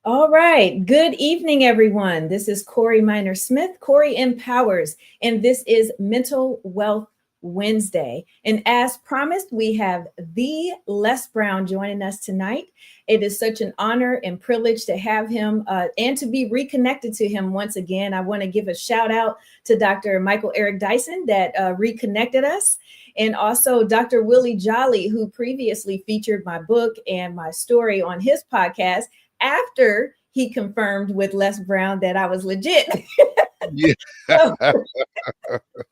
All right. Good evening, everyone. This is Corey Minor Smith. Corey empowers, and this is Mental Wealth Wednesday. And as promised, we have the Les Brown joining us tonight. It is such an honor and privilege to have him and to be reconnected to him once again. I want to give a shout out to Dr. Michael Eric Dyson that reconnected us, and also Dr. Willie Jolly, who previously featured my book and my story on his podcast after he confirmed with Les Brown that I was legit. Yeah. So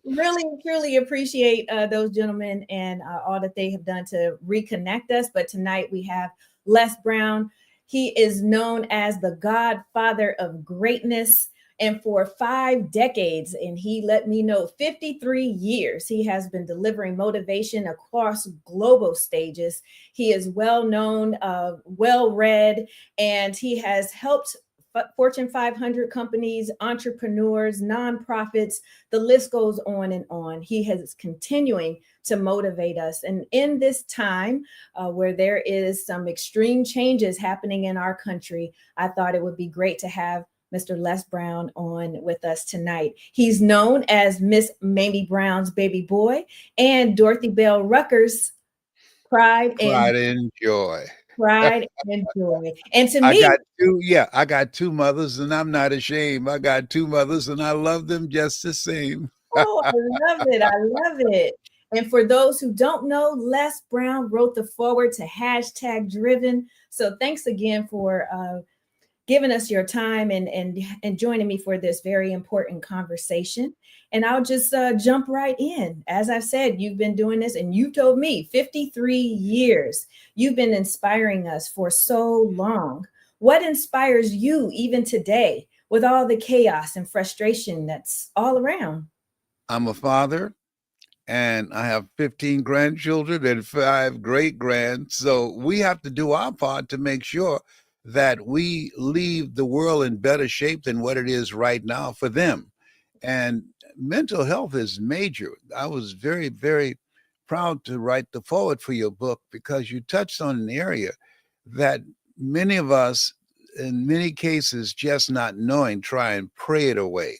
really, truly appreciate those gentlemen and all that they have done to reconnect us. But tonight we have Les Brown. He is known as the Godfather of Greatness. And for 5 decades, and he let me know 53 years, he has been delivering motivation across global stages. He is well known, well read, and he has helped Fortune 500 companies, entrepreneurs, nonprofits, the list goes on and on. He has continuing to motivate us. And in this time where there is some extreme changes happening in our country, I thought it would be great to have Mr. Les Brown on with us tonight. He's known as Miss Mamie Brown's baby boy and Dorothy Bell Rucker's pride and Pride and joy. pride and joy. And to I me, got two, yeah, I got two mothers and I'm not ashamed. I got two mothers and I love them just the same. oh, I love it. I love it. And for those who don't know, Les Brown wrote the forward to hashtag driven. So thanks again for giving us your time and joining me for this very important conversation. And I'll just jump right in. As I've said, you've been doing this and you told me 53 years. You've been inspiring us for so long. What inspires you even today with all the chaos and frustration that's all around? I'm a father and I have 15 grandchildren and 5 great grands. So we have to do our part to make sure that we leave the world in better shape than what it is right now for them. And mental health is major. I was very, very proud to write the forward for your book because you touched on an area that many of us, in many cases, just not knowing, try and pray it away.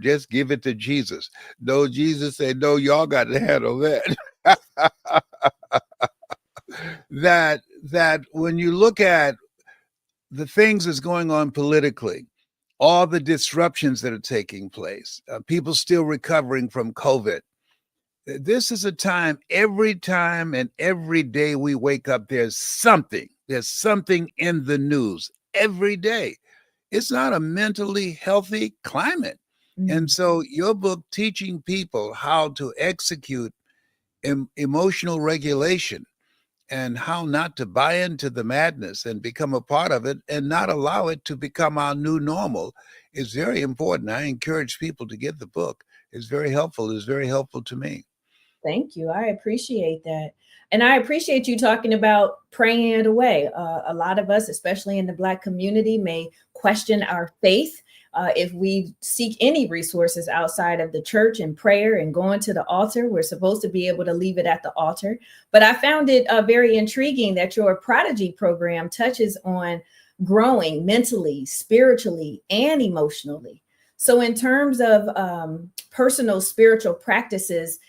Just give it to Jesus. No, Jesus said, no, y'all got to handle that. that when you look at the things that's going on politically, all the disruptions that are taking place, people still recovering from COVID. This is a time and every day we wake up, there's something in the news every day. It's not a mentally healthy climate. And so your book teaching people how to execute emotional regulation and how not to buy into the madness and become a part of it and not allow it to become our new normal is very important. I encourage people to get the book. It's very helpful. It's very helpful to me. Thank you. I appreciate that. And I appreciate you talking about praying it away. A lot of us, especially in the Black community, may question our faith if we seek any resources outside of the church and prayer and going to the altar. We're supposed to be able to leave it at the altar. But I found it very intriguing that your Prodigy program touches on growing mentally, spiritually, and emotionally. So in terms of personal spiritual practices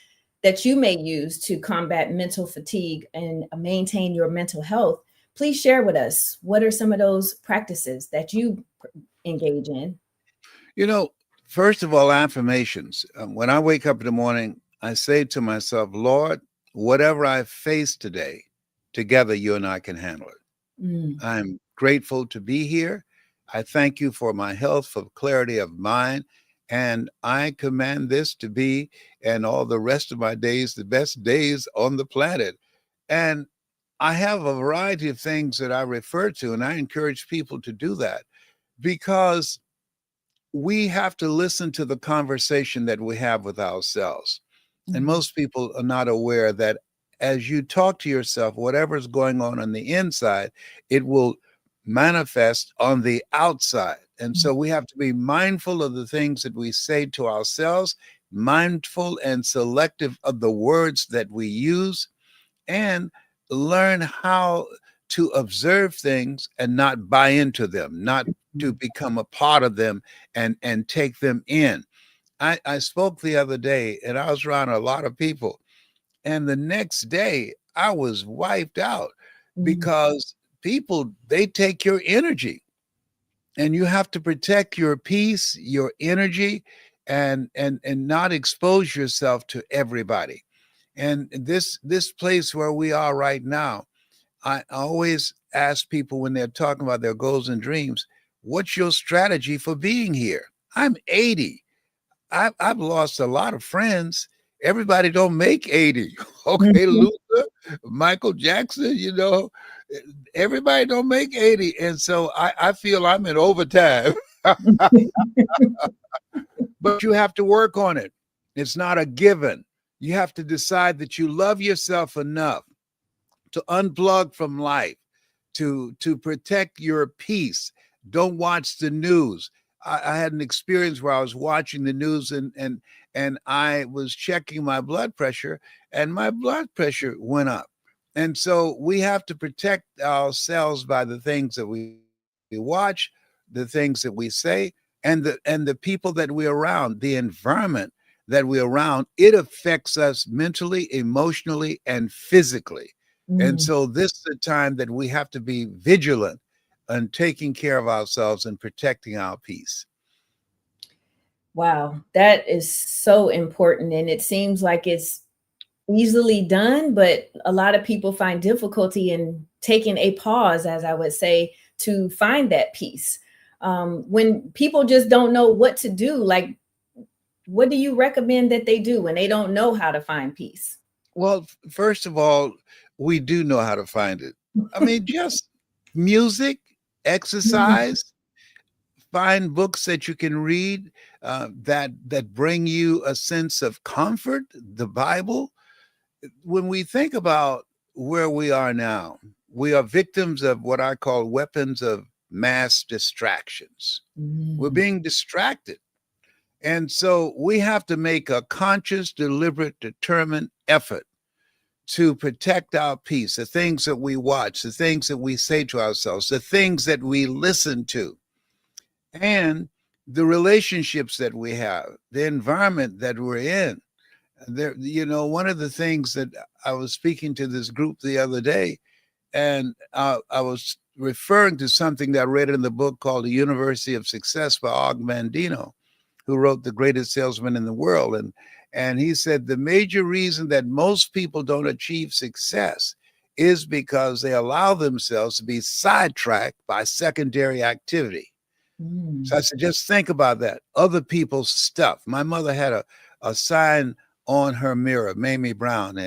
that you may use to combat mental fatigue and maintain your mental health, please share with us what are some of those practices that you engage in? First of all, affirmations. When I wake up in the morning, I say to myself, Lord, whatever I face today, together you and I can handle it. I'm grateful to be here. I thank you for my health, for clarity of mind. And I command this to be, and all the rest of my days, the best days on the planet. And I have a variety of things that I refer to, and I encourage people to do that because we have to listen to the conversation that we have with ourselves. And most people are not aware that as you talk to yourself, whatever's going on the inside, it will manifest on the outside. And so we have to be mindful of the things that we say to ourselves, mindful and selective of the words that we use, and learn how to observe things and not buy into them, not to become a part of them and take them in. I spoke the other day and I was around a lot of people, and the next day I was wiped out Mm, because people, they take your energy, and you have to protect your peace, your energy, and not expose yourself to everybody. And this place where we are right now, I always ask people when they're talking about their goals and dreams, what's your strategy for being here? I'm 80. I've lost a lot of friends. Everybody don't make 80. Okay, mhm. Luther, Michael Jackson, e- everybody don't make 80. And so I feel I'm in overtime, but you have to work on it. It's not a given. You have to decide that you love yourself enough to unplug from life, to protect your peace. Don't watch the news. I had an experience where I was watching the news, and I was checking my blood pressure, and my blood pressure went up. And so we have to protect ourselves by the things that we watch, the things that we say, and the people that we're around, the environment that we're around. It affects us mentally, emotionally, and physically. And Mm. so this is a time that we have to be vigilant on taking care of ourselves and protecting our peace. Wow, that is so important. And it seems like it's easily done, but a lot of people find difficulty in taking a pause, as I would say, to find that peace. When people just don't know what to do, like, what do you recommend that they do when they don't know how to find peace? Well, first of all, we do know how to find it. I mean, just music, Mm, exercise, find books that you can read that bring you a sense of comfort. The Bible. When we think about where we are now, we are victims of what I call weapons of mass distractions. We're mm, being distracted. And so we have to make a conscious, deliberate, determined effort to protect our peace, the things that we watch, the things that we say to ourselves, the things that we listen to, and the relationships that we have, the environment that we're in. There, one of the things that I was speaking to this group the other day, and I was referring to something that I read in the book called The University of Success by Og Mandino, who wrote The Greatest Salesman in the World. And he said the major reason that most people don't achieve success is because they allow themselves to be sidetracked by secondary activity. So mm, I said, just think about that. Other people's stuff. My mother had a sign on her mirror, Mamie Brown,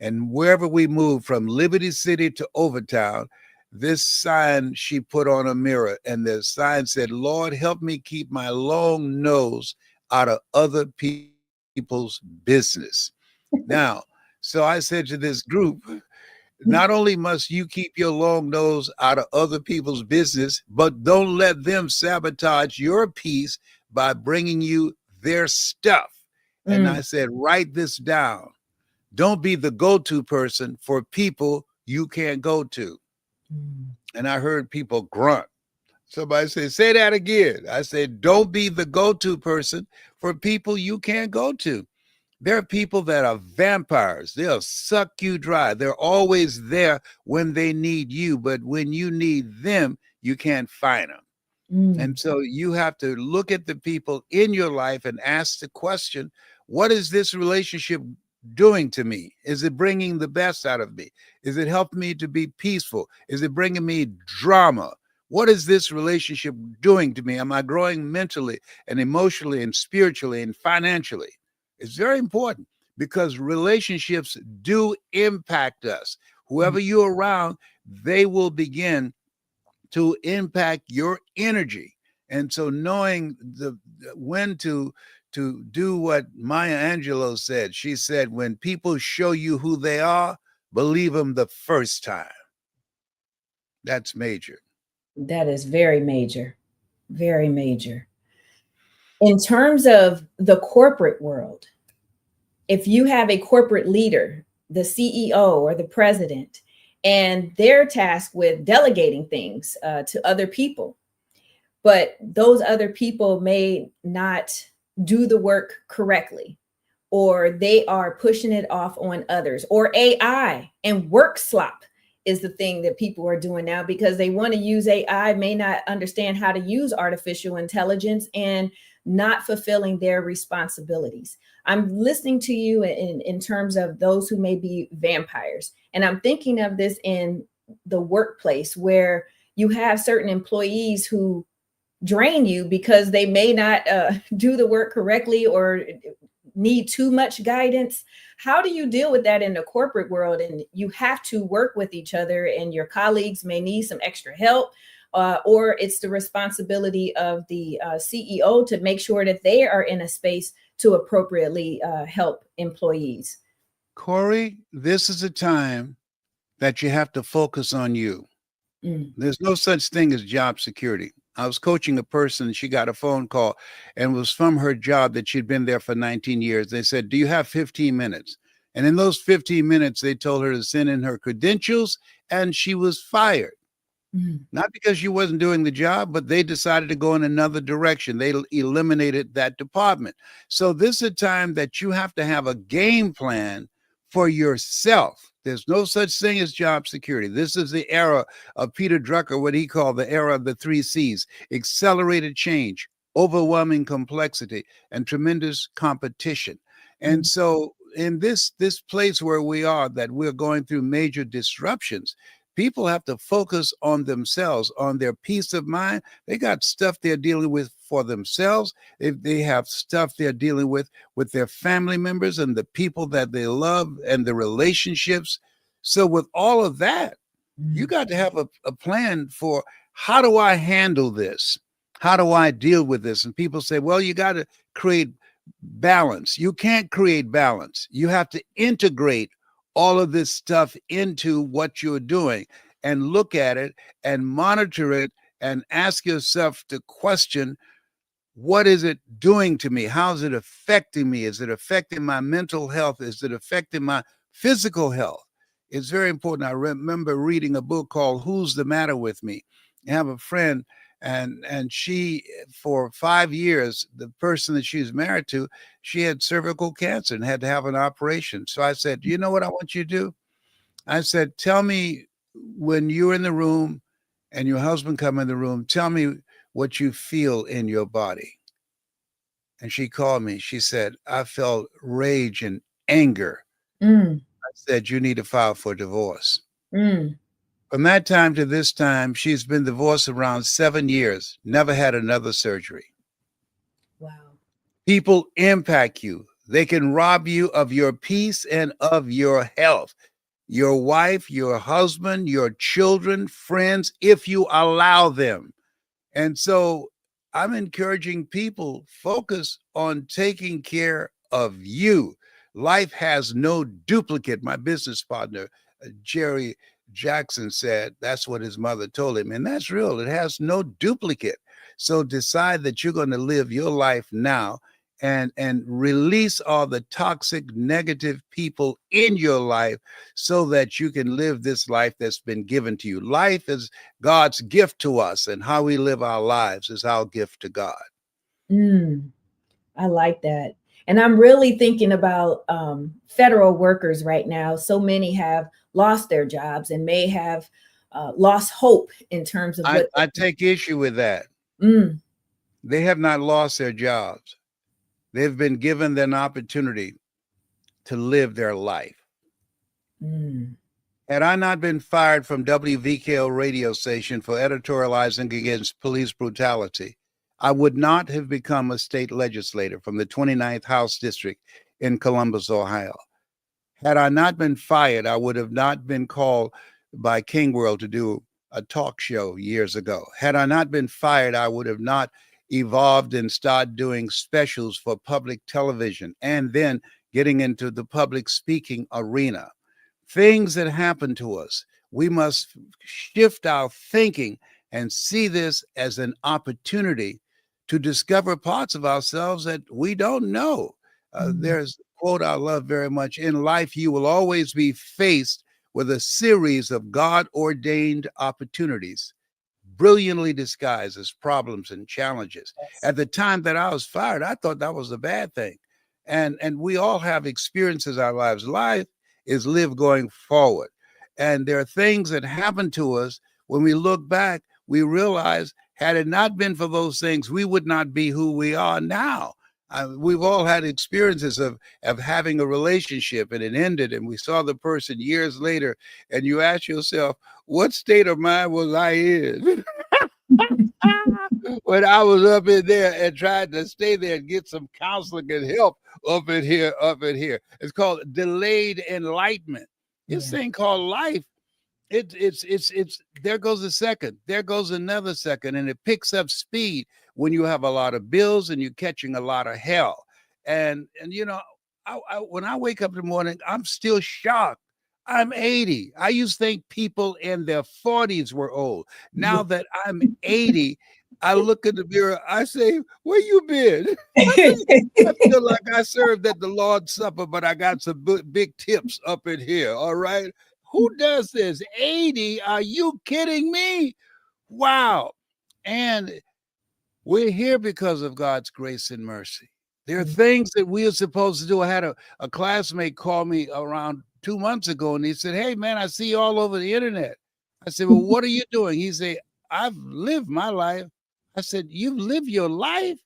and wherever we moved from Liberty City to Overtown, this sign she put on a mirror, and the sign said, Lord, help me keep my long nose out of other people's business. Now, so I said to this group, not only must you keep your long nose out of other people's business, but don't let them sabotage your peace by bringing you their stuff. And I mm, said, write this down. Don't be the go to person for people you can't go to. mm, And I heard people grunt. Somebody said, say that again. I said, don't be the go to person for people you can't go to. There are people that are vampires. They'll suck you dry. They're always there when they need you, but when you need them, you can't find them. mm, And so you have to look at the people in your life and ask the question, what is this relationship doing to me? Is it bringing the best out of me? Is it helping me to be peaceful? Is it bringing me drama? What is this relationship doing to me? Am I growing mentally and emotionally and spiritually and financially? It's very important because relationships do impact us. mm. Whoever you're around, they will begin to impact your energy. And so knowing the when to do what Maya Angelou said, she said, when people show you who they are, believe them the first time. That's major. That is very major, very major. In terms of the corporate world, if you have a corporate leader, the CEO or the president, and they're tasked with delegating things to other people. But those other people may not do the work correctly, or they are pushing it off on others, or AI and work slop is the thing that people are doing now because they want to use AI, may not understand how to use artificial intelligence and not fulfilling their responsibilities. I'm listening to you in terms of those who may be vampires. And I'm thinking of this in the workplace where you have certain employees who drain you because they may not do the work correctly or need too much guidance. How do you deal with that in the corporate world? And you have to work with each other, and your colleagues may need some extra help, or it's the responsibility of the CEO to make sure that they are in a space to appropriately help employees. Corey, this is a time that you have to focus on you. There's no such thing as job security. I was coaching a person, she got a phone call, and it was from her job that she'd been there for 19 years. They said, "Do you have 15 minutes?" And in those 15 minutes, they told her to send in her credentials, and she was fired. Not because she wasn't doing the job, but they decided to go in another direction. They eliminated that department. So this is a time that you have to have a game plan for yourself. There's no such thing as job security. This is the era of Peter Drucker, what he called the era of the 3 C's: accelerated change, overwhelming complexity, and tremendous competition. And so in this place where we are, that we're going through major disruptions, people have to focus on themselves, on their peace of mind. They got stuff they're dealing with for themselves. They have stuff they're dealing with their family members and the people that they love and the relationships. So with all of that, you got to have a plan for, how do I handle this? How do I deal with this? And people say, well, you got to create balance. You can't create balance. You have to integrate all of this stuff into what you're doing and look at it and monitor it and ask yourself to question, what is it doing to me? How is it affecting me? Is it affecting my mental health? Is it affecting my physical health? It's very important. I remember reading a book called Who's the Matter with Me? I have a friend, and she, for 5 years, the person that she was married to, she had cervical cancer and had to have an operation. So I said, you know what I want you to do? I said, tell me, when you're in the room and your husband come in the room, tell me what you feel in your body. And she called me. She said, I felt rage and anger. I said, you need to file for divorce. From that time to this time, she's been divorced around 7 years, never had another surgery. Wow. People impact you. They can rob you of your peace and of your health. Your wife, your husband, your children, friends, if you allow them. And so I'm encouraging people, focus on taking care of you. Life has no duplicate. My business partner, Jerry Jackson, said that's what his mother told him. And that's real. It has no duplicate. So decide that you're going to live your life now and release all the toxic, negative people in your life so that you can live this life that's been given to you. Life is God's gift to us, and how we live our lives is our gift to God. I like that. And I'm really thinking about federal workers right now. So many have lost their jobs and may have lost hope in terms of what I take issue with that. They have not lost their jobs. They've been given an opportunity to live their life. Had I not been fired from WVKO radio station for editorializing against police brutality, I would not have become a state legislator from the 29th House District in Columbus, Ohio. Had I not been fired, I would have not been called by King World to do a talk show years ago. Had I not been fired, I would have not evolved and started doing specials for public television and then getting into the public speaking arena. Things that happen to us, we must shift our thinking and see this as an opportunity to discover parts of ourselves that we don't know. There's a quote I love very much: in life, you will always be faced with a series of God ordained opportunities, brilliantly disguised as problems and challenges. Yes. At the time that I was fired, I thought that was a bad thing. And we all have experiences in our lives. Life is lived going forward. And there are things that happen to us when we look back, we realize had it not been for those things, we would not be who we are now. We've all had experiences of having a relationship and it ended, and we saw the person years later, and you ask yourself, what state of mind was I in? When I was up in there and tried to stay there and get some counseling and help up in here, up in here. It's called delayed enlightenment. This Yeah. thing called life, it's there goes a second, there goes another second, and it picks up speed when you have a lot of bills and you're catching a lot of hell. And you know, when I wake up in the morning, I'm still shocked. I'm 80. I used to think people in their 40s were old. Now that I'm 80, I look in the mirror, I say, where you been? I feel like I served at the Lord's Supper, but I got some big tips up in here. All right. Who does this? 80? Are you kidding me? Wow. And we're here because of God's grace and mercy. There are things that we are supposed to do. I had a classmate call me around 2 months ago and he said, hey, man, I see you all over the internet. I said, well, what are you doing? He said, I've lived my life. I said, you've lived your life?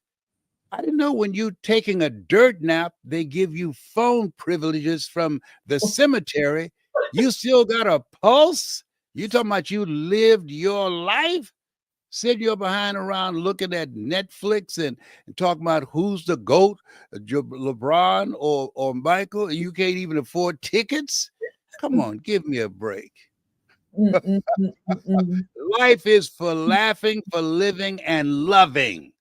I didn't know when you taking a dirt nap, they give you phone privileges from the cemetery. You still got a pulse? You talking about you lived your life? Sit your behind around looking at Netflix and talking about who's the GOAT, LeBron or Michael, and you can't even afford tickets? Come on, give me a break. Life is for laughing, for living, and loving.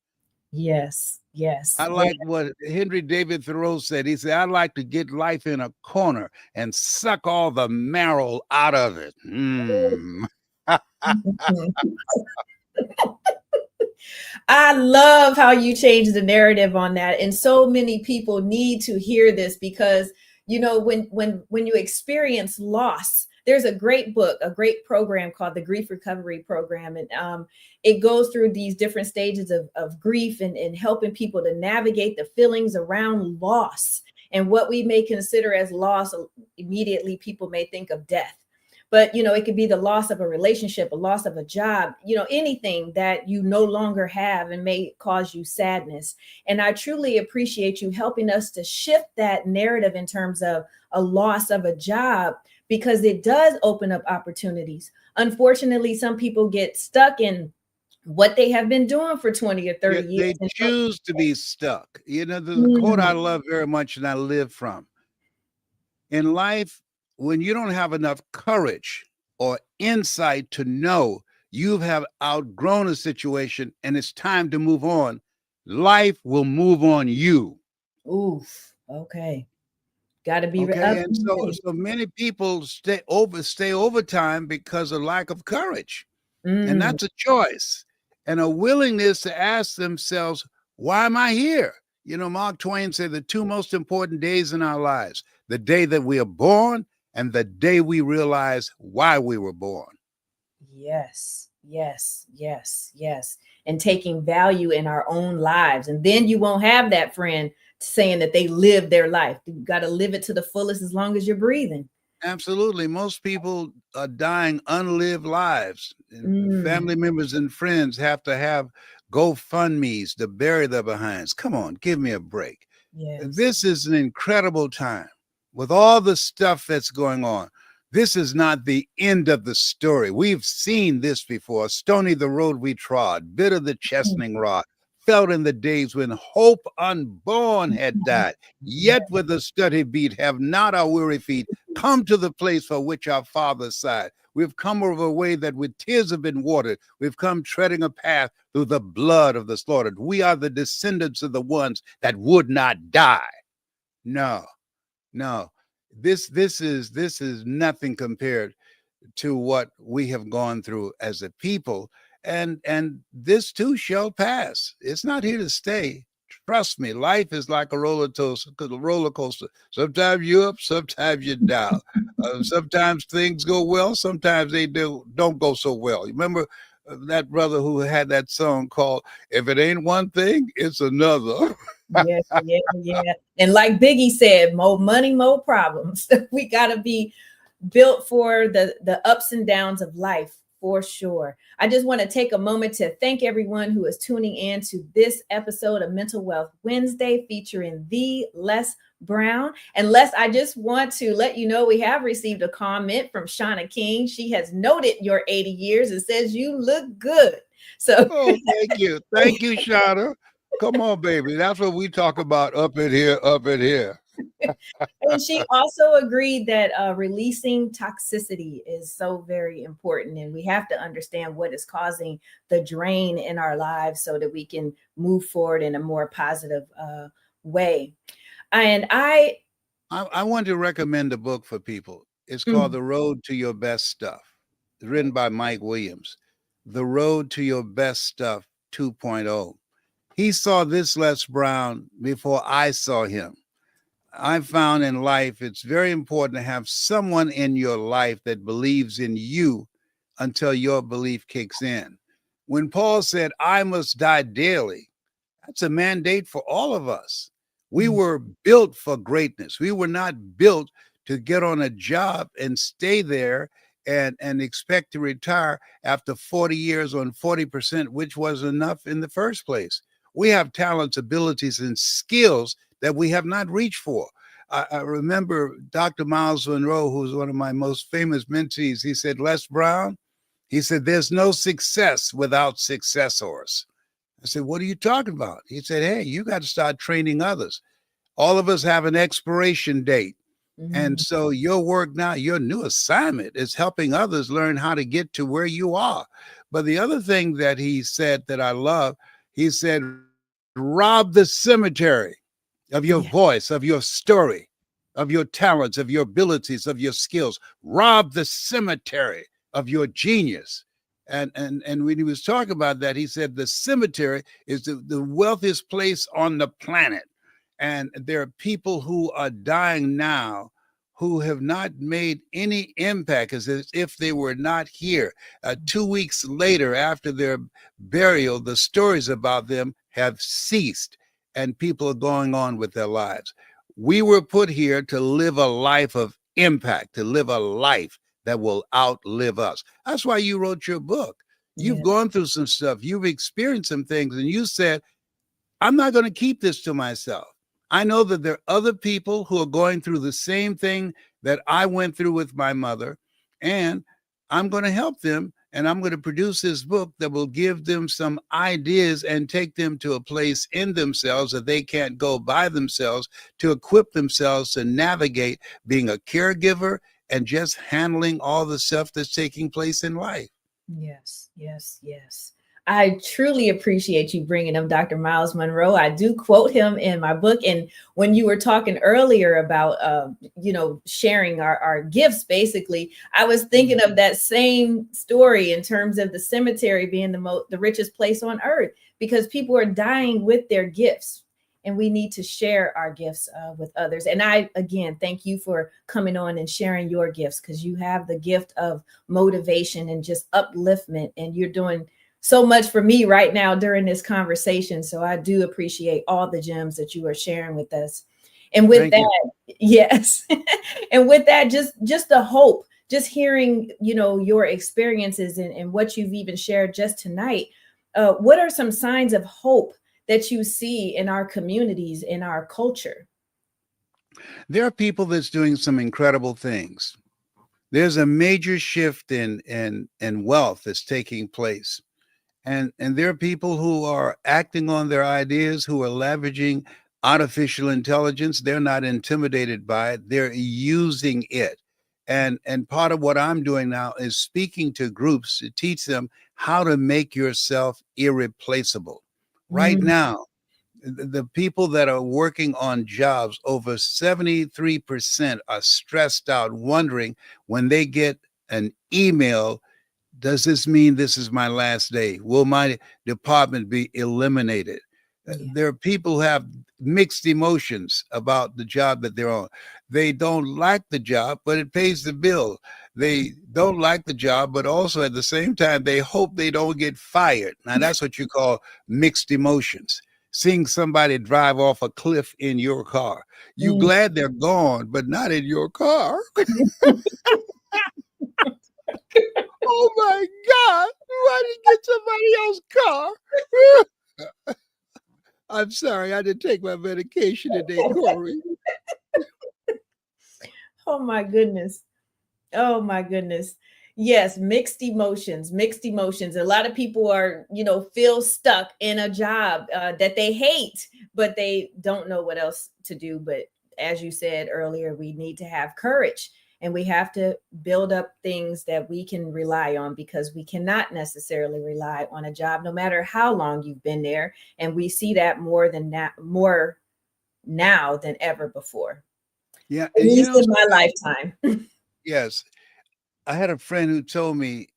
Yes. Yes. I like what Henry David Thoreau said. He said, I like to get life in a corner and suck all the marrow out of it. I love how you changed the narrative on that. And so many people need to hear this because, you know, when you experience loss, there's a great book, a great program called the Grief Recovery Program. And it goes through these different stages of grief and helping people to navigate the feelings around loss. And what we may consider as loss, immediately people may think of death. But, you know, it could be the loss of a relationship, a loss of a job, you know, anything that you no longer have and may cause you sadness. And I truly appreciate you helping us to shift that narrative in terms of a loss of a job, because it does open up opportunities. Unfortunately, some people get stuck in what they have been doing for 20 or 30 years. They choose to be stuck. You know, there's a quote I Mm. love very much and I live from. In life, when you don't have enough courage or insight to know you have outgrown a situation and it's time to move on, life will move on you. Oof. Okay. Got to be Okay. And so many people stay overtime because of lack of courage. And Mm. that's a choice and a willingness to ask themselves, why am I here? You know, Mark Twain said the two most important days in our lives, the day that we are born and the day we realize why we were born. Yes, yes, yes, yes. And taking value in our own lives. And then you won't have that friend saying that they live their life. You got to live it to the fullest as long as you're breathing. Absolutely. Most people are dying unlived lives. And Mm. family members and friends have to have GoFundMe's to bury their behinds. Come on, give me a break. Yes. This is an incredible time with all the stuff that's going on. This is not the end of the story. We've seen this before. Stony the road we trod, bitter the chastening rod, felt in the days when hope unborn had died. Yet with a steady beat have not our weary feet come to the place for which our fathers sighed. We've come over a way that with tears have been watered. We've come treading a path through the blood of the slaughtered. We are the descendants of the ones that would not die. No, no. This is nothing compared to what we have gone through as a people. And this too shall pass. It's not here to stay. Trust me, life is like a roller coaster. Sometimes you're up, sometimes you're down. Sometimes things go well, sometimes they don't go so well. You remember that brother who had that song called "If It Ain't One Thing, It's Another." Yeah, yeah, yeah. And like Biggie said, more money, more problems. We got to be built for the ups and downs of life, for sure. I just want to take a moment to thank everyone who is tuning in to this episode of Mental Wealth Wednesday featuring the Les Brown. And Les, I just want to let you know we have received a comment from Shauna King. She has noted your 80 years and says you look good. So Oh, thank you, Shauna. Come on, baby. That's what we talk about up in here, up in here. and she also agreed that releasing toxicity is so very important. And we have to understand what is causing the drain in our lives so that we can move forward in a more positive way. And I want to recommend a book for people. It's called mm, The Road to Your Best Stuff. It's written by Mike Williams. The Road to Your Best Stuff 2.0. He saw this Les Brown before I saw him. I found in life it's very important to have someone in your life that believes in you until your belief kicks in. When Paul said, I must die daily, that's a mandate for all of us. We mm, were built for greatness. We were not built to get on a job and stay there and expect to retire after 40 years on 40%, which was enough in the first place. We have talents, abilities, and skills that we have not reached for. I remember Dr. Miles Monroe, who was one of my most famous mentees. He said, Les Brown, he said, there's no success without successors. I said, what are you talking about? He said, hey, you got to start training others. All of us have an expiration date. And mm, so your work now, your new assignment is helping others learn how to get to where you are. But the other thing that he said that I love, he said, rob the cemetery of your yeah, voice, of your story, of your talents, of your abilities, of your skills. Rob the cemetery of your genius. And when he was talking about that, he said the cemetery is the wealthiest place on the planet. And there are people who are dying now who have not made any impact as if they were not here. 2 weeks later, after their burial, the stories about them have ceased and people are going on with their lives. We were put here to live a life of impact, to live a life that will outlive us. That's why you wrote your book. You've yeah, gone through some stuff, you've experienced some things, and you said, I'm not going to keep this to myself. I know that there are other people who are going through the same thing that I went through with my mother, and I'm going to help them. And I'm going to produce this book that will give them some ideas and take them to a place in themselves that they can't go by themselves to equip themselves to navigate being a caregiver and just handling all the stuff that's taking place in life. yes, yes, yes. I truly appreciate you bringing up Dr. Miles Monroe. I do quote him in my book. And when you were talking earlier about, sharing our gifts, basically, I was thinking of that same story in terms of the cemetery being the richest place on earth, because people are dying with their gifts. And we need to share our gifts with others. And I, again, thank you for coming on and sharing your gifts, because you have the gift of motivation and just upliftment. And you're doing so much for me right now during this conversation. So I do appreciate all the gems that you are sharing with us. And with Thank you. that, yes. And with that, just the hope, just hearing, your experiences and what you've even shared just tonight. What are some signs of hope that you see in our communities, in our culture? There are people that's doing some incredible things. There's a major shift in wealth that's taking place. And there are people who are acting on their ideas, who are leveraging artificial intelligence. They're not intimidated by it. They're using it. And part of what I'm doing now is speaking to groups to teach them how to make yourself irreplaceable. Right Mm, now, the people that are working on jobs, over 73% are stressed out, wondering when they get an email, does this mean this is my last day? Will my department be eliminated? Yeah. There are people who have mixed emotions about the job that they're on. They don't like the job, but it pays the bill. They don't like the job, but also at the same time, they hope they don't get fired. Now, that's what you call mixed emotions. Seeing somebody drive off a cliff in your car. You Mm. glad they're gone, but not in your car. Oh my God, why did you get somebody else's car? I'm sorry, I didn't take my medication today, Corey. Oh my goodness. Oh my goodness. Yes, mixed emotions, mixed emotions. A lot of people are, feel stuck in a job that they hate, but they don't know what else to do. But as you said earlier, we need to have courage and we have to build up things that we can rely on because we cannot necessarily rely on a job no matter how long you've been there. And we see that more now than ever before. Yeah, At and least in my lifetime. yes, I had a friend who told me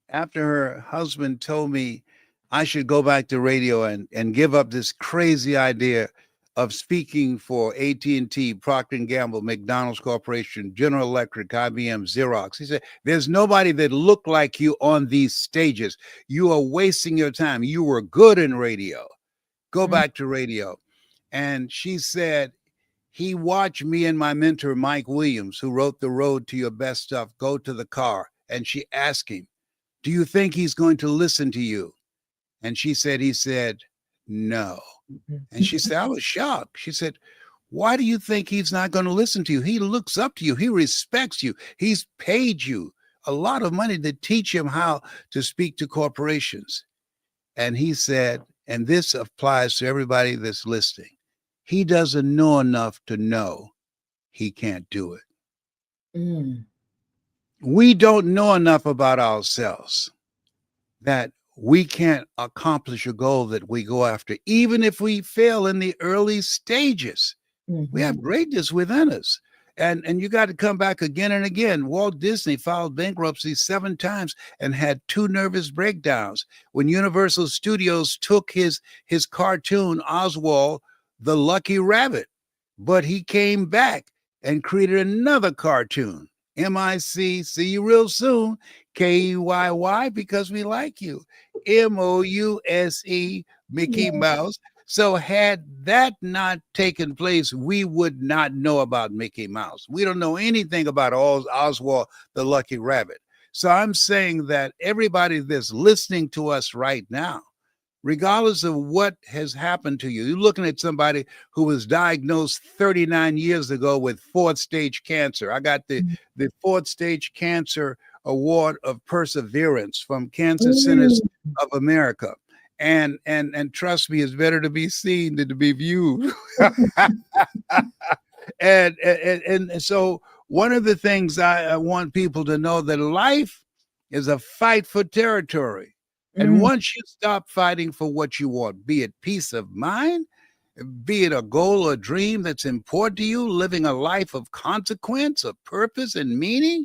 after her husband told me I should go back to radio and give up this crazy idea of speaking for AT&T, Procter and Gamble, McDonald's Corporation, General Electric, IBM, Xerox. He said, there's nobody that looked like you on these stages. You are wasting your time. You were good in radio. Go back to radio. And she said, he watched me and my mentor, Mike Williams, who wrote The Road to Your Best Stuff, go to the car. And she asked him, do you think he's going to listen to you? And he said, no. And she said, I was shocked. She said, why do you think he's not going to listen to you? He looks up to you. He respects you. He's paid you a lot of money to teach him how to speak to corporations. And he said, and this applies to everybody that's listening, he doesn't know enough to know he can't do it. We don't know enough about ourselves that we can't accomplish a goal that we go after, even if we fail in the early stages. We have greatness within us. And you got to come back again and again. Walt Disney filed bankruptcy 7 times and had 2 nervous breakdowns. When Universal Studios took his cartoon, Oswald the Lucky Rabbit, but he came back and created another cartoon, MIC, see you real soon, KEYY, because we like you, MOUSE, Mickey Mouse. So had that not taken place, we would not know about Mickey Mouse. We don't know anything about Oswald the Lucky Rabbit. So I'm saying that everybody that's listening to us right now, regardless of what has happened to you, you're looking at somebody who was diagnosed 39 years ago with 4th stage cancer. I got the 4th stage cancer award of perseverance from Cancer Centers of America. And trust me, it's better to be seen than to be viewed. and so one of the things I want people to know that life is a fight for territory. And once you stop fighting for what you want, be it peace of mind, be it a goal or dream that's important to you, living a life of consequence, of purpose and meaning,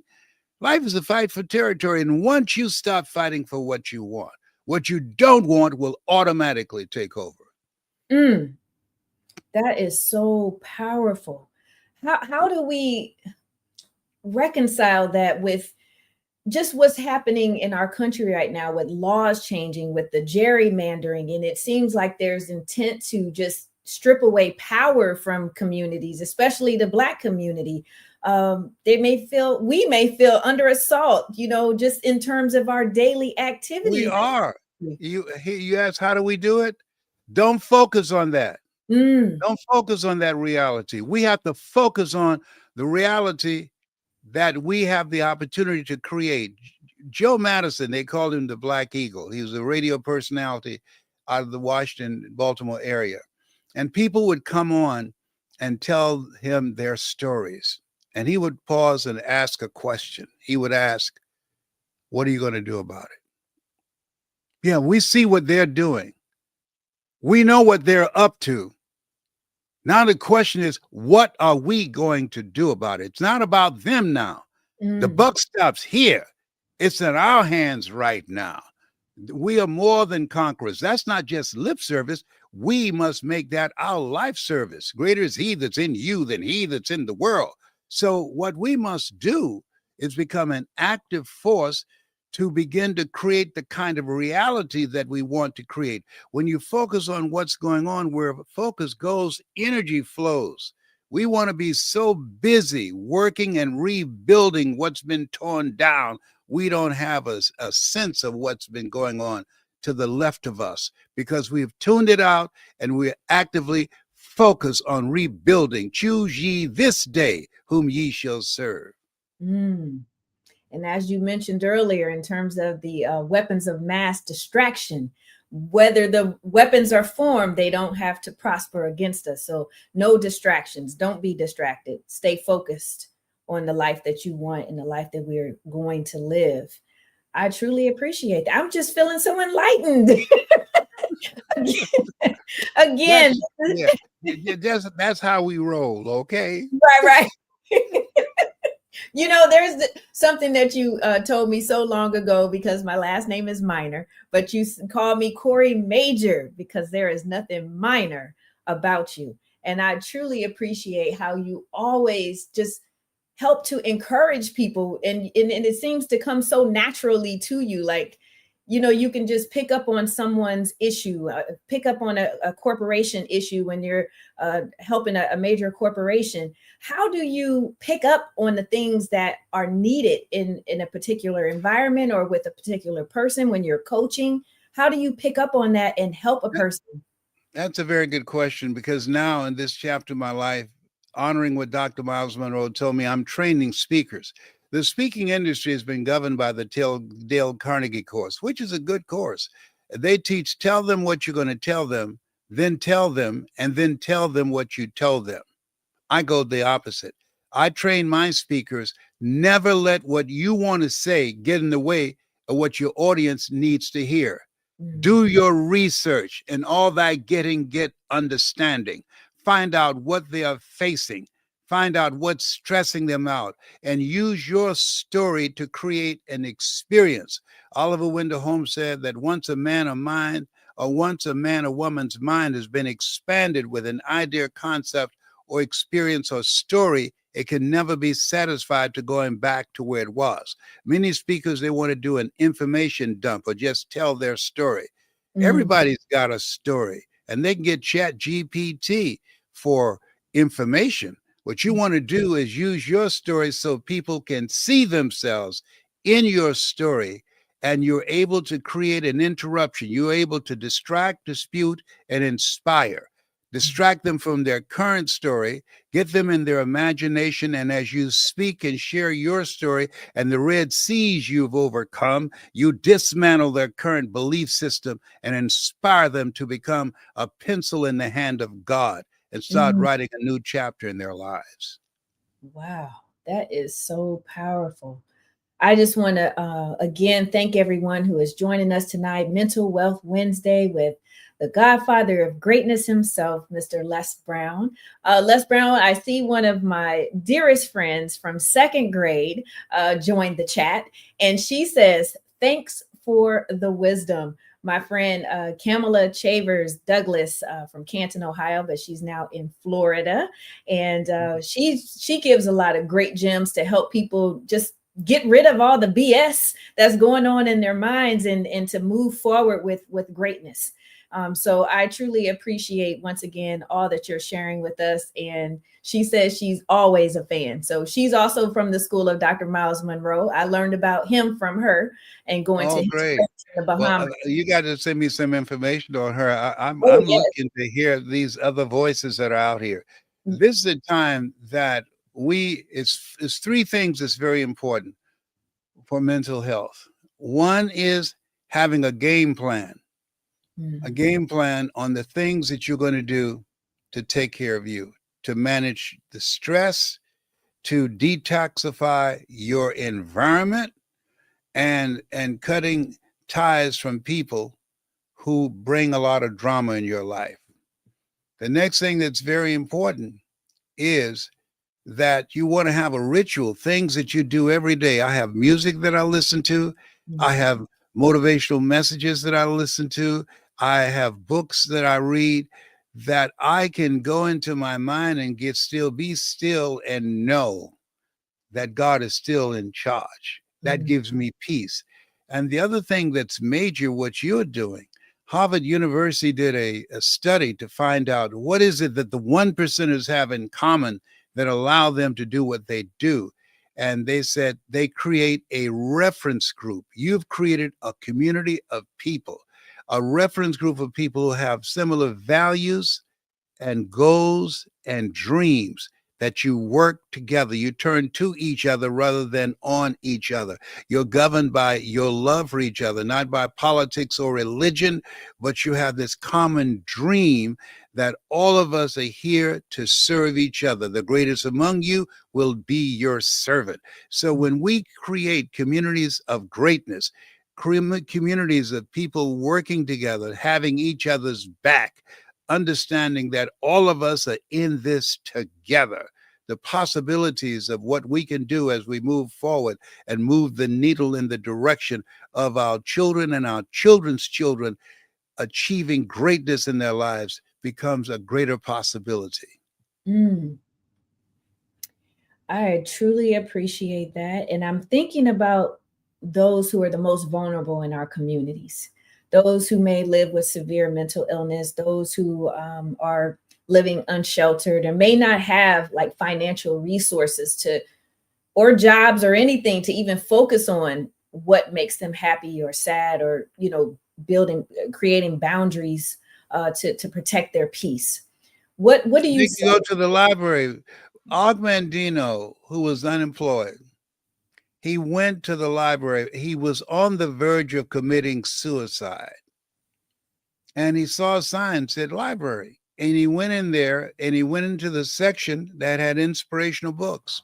life is a fight for territory. And once you stop fighting for what you want, what you don't want will automatically take over. That is so powerful. How do we reconcile that with just what's happening in our country right now with laws changing, with the gerrymandering? And it seems like there's intent to just strip away power from communities, especially the Black community. We may feel under assault, just in terms of our daily activities. We are. You ask, how do we do it? Don't focus on that. Don't focus on that reality. We have to focus on the reality that we have the opportunity to create. Joe Madison, they called him the Black Eagle. He was a radio personality out of the Washington, Baltimore area. And people would come on and tell him their stories. And he would pause and ask a question. He would ask, what are you going to do about it? Yeah, we see what they're doing. We know what they're up to. Now the question is, what are we going to do about it? It's not about them now. The buck stops here. It's in our hands right now. We are more than conquerors. That's not just lip service. We must make that our life service. Greater is he that's in you than he that's in the world. So what we must do is become an active force to begin to create the kind of reality that we want to create. When you focus on what's going on, where focus goes, energy flows. We want to be so busy working and rebuilding what's been torn down, we don't have a sense of what's been going on to the left of us, because we've tuned it out and we're actively focused on rebuilding. Choose ye this day whom ye shall serve. Mm. And as you mentioned earlier, in terms of the weapons of mass distraction, whether the weapons are formed, they don't have to prosper against us. So no distractions. Don't be distracted. Stay focused on the life that you want and the life that we're going to live. I truly appreciate that. I'm just feeling so enlightened. Again. That's how we roll. Okay. Right. You know, there's something that you told me so long ago, because my last name is Minor, but you call me Corey Major because there is nothing minor about you. And I truly appreciate how you always just help to encourage people. And it seems to come so naturally to you. Like, you know, you can just pick up on someone's issue, pick up on a corporation issue when you're helping a major corporation. How do you pick up on the things that are needed in a particular environment or with a particular person when you're coaching? How do you pick up on that and help a person? That's a very good question, because now in this chapter of my life, honoring what Dr. Miles Monroe told me, I'm training speakers. The speaking industry has been governed by the Dale Carnegie course, which is a good course. They teach, tell them what you're going to tell them, and then tell them what you told them. I go the opposite. I train my speakers, never let what you want to say get in the way of what your audience needs to hear. Do your research, and all that get understanding. Find out what they are facing. Find out what's stressing them out, and use your story to create an experience. Oliver Wendell Holmes said that once a man or woman's mind has been expanded with an idea, concept, or experience or story, it can never be satisfied to going back to where it was. Many speakers, they want to do an information dump or just tell their story. Everybody's got a story, and they can get Chat GPT for information. What you want to do is use your story so people can see themselves in your story, and you're able to create an interruption. You're able to distract, dispute, and inspire. Distract them from their current story, get them in their imagination, and as you speak and share your story and the red seas you've overcome, you dismantle their current belief system and inspire them to become a pencil in the hand of God and start writing a new chapter in their lives. Wow, that is so powerful. I just want to again thank everyone who is joining us tonight. Mental Wealth Wednesday with the Godfather of Greatness himself, Mr. Les Brown. Les Brown, I see one of my dearest friends from second grade joined the chat, and she says, "Thanks for the wisdom." My friend Kamala Chavers Douglas from Canton, Ohio, but she's now in Florida, and she gives a lot of great gems to help people just get rid of all the BS that's going on in their minds and to move forward with greatness. So I truly appreciate, once again, all that you're sharing with us. And she says she's always a fan. So she's also from the school of Dr. Miles Monroe. I learned about him from her and going to his great. in the Bahamas. Well, you got to send me some information on her. I'm yes. looking to hear these other voices that are out here. This is a time that it's three things that's very important for mental health. One is having a game plan. A game plan on the things that you're going to do to take care of you, to manage the stress, to detoxify your environment, and cutting ties from people who bring a lot of drama in your life. The next thing that's very important is that you want to have a ritual, things that you do every day. I have music that I listen to. I have motivational messages that I listen to. I have books that I read that I can go into my mind and be still and know that God is still in charge. That Mm. gives me peace. And the other thing that's major, what you're doing, Harvard University did a study to find out what is it that the one percenters have in common that allow them to do what they do. And they said they create a reference group. You've created a community of people, a reference group of people who have similar values and goals and dreams, that you work together. You turn to each other rather than on each other. You're governed by your love for each other, not by politics or religion, but you have this common dream that all of us are here to serve each other. The greatest among you will be your servant. So when we create communities of greatness, communities of people working together, having each other's back, understanding that all of us are in this together, the possibilities of what we can do as we move forward and move the needle in the direction of our children and our children's children achieving greatness in their lives becomes a greater possibility. Mm. I truly appreciate that. And I'm thinking about those who are the most vulnerable in our communities, those who may live with severe mental illness, those who are living unsheltered and may not have like financial resources to, or jobs or anything to even focus on what makes them happy or sad, or, building, creating boundaries to protect their peace. What do you They say? can go to the library. Og Mandino, who was unemployed, he went to the library. He was on the verge of committing suicide. And he saw a sign said library. And he went in there and he went into the section that had inspirational books.